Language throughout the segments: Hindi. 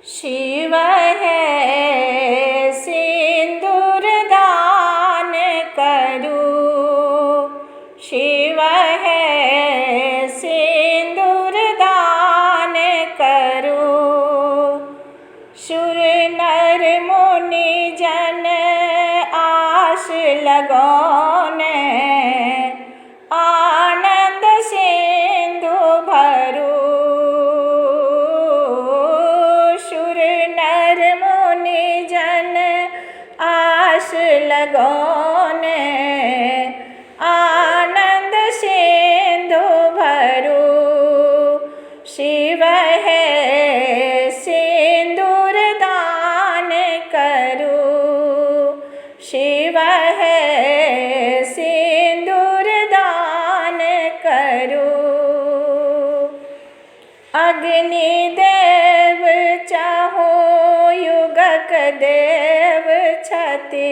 शिव है सिंदूर दान करूं, शिव है सिंदूर दान करूं। शूर नर मुनि जन आस लगोने, आनंद सिंधु भरूं। शूर नर मुनि जन आस लगोने, आनंद सिंधु भरूं। शिव है सिंदूर दान करूं, शिव है सिंदूर दान करूं। अग्नि देव चाहो युगक देव छति,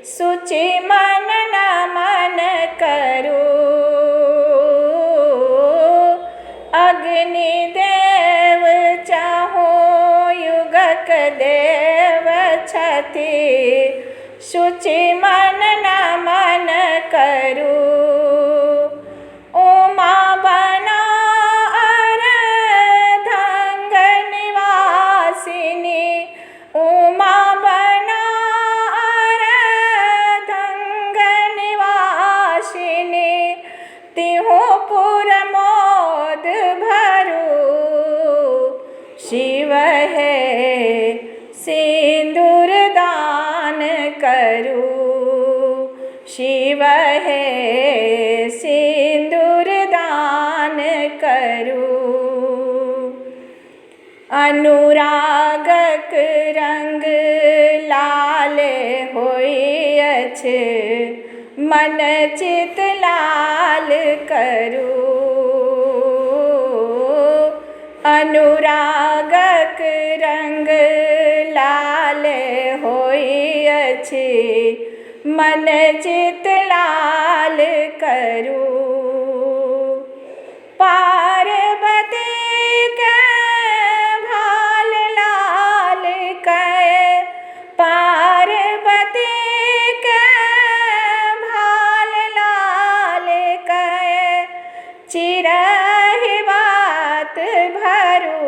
सुचि मन नमन करूं। अग्नि देव चाहो युगक देव छति, सुचि मन नमन करूं। उमा बना अर्धंग निवासिनी, उमा बना अर्धंग निवासिनी, तिहु पुर मोद भरूं। शिव है सिंदूर दान करूं, शिव है सिंदूर दान करूं। अनुरागक रंग लाल होइअछि, मन चित लाल करूं। अनुरागक रंग लाल होइअछि, मन चित लाल करूं। पार्वती के भाल लाल कए, पार्वती के भाल लाल कए, चिरहि बात भरूं।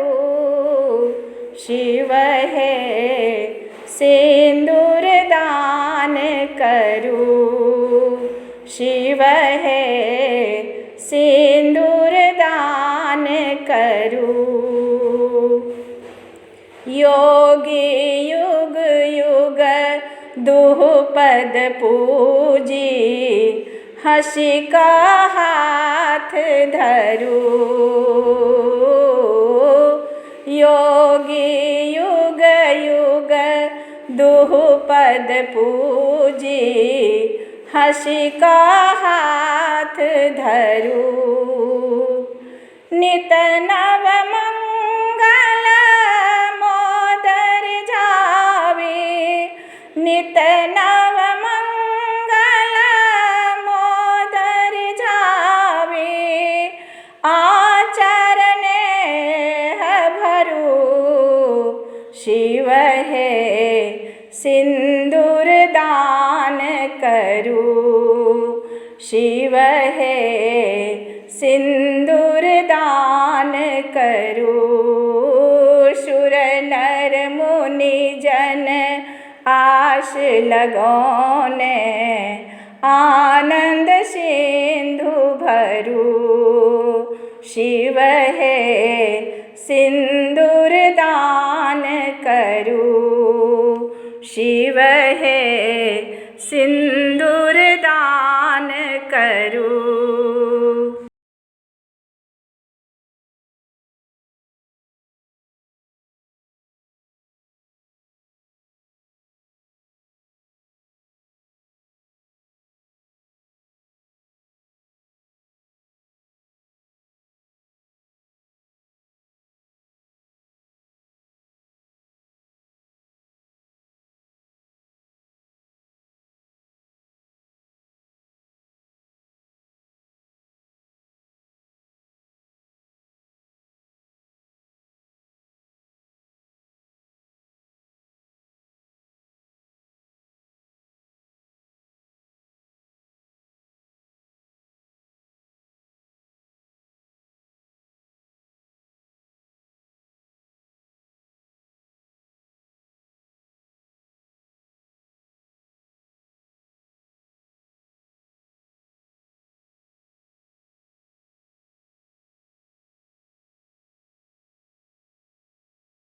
शिव है सिंदूर दान करूं, शिव है सिंदूर दान करूं। योगी युग युग दुपद पूजी, हंसी का हाथ धरूं। योगी युग युग दुपद पूजी, हंसी का हाथ धरूं। नित नव मंगल मोदर जावे, नित नव मंगल मोदर जावे, आचरणे भरूं। शिव है सिंदूर दान करूं, शिव है सिंदूर दान करूं। शूर नर मुनि जन आस लगोने, आनंद सिंधु भरूं। शिव है सिंदूर दान करूं, शिव है सिंदूर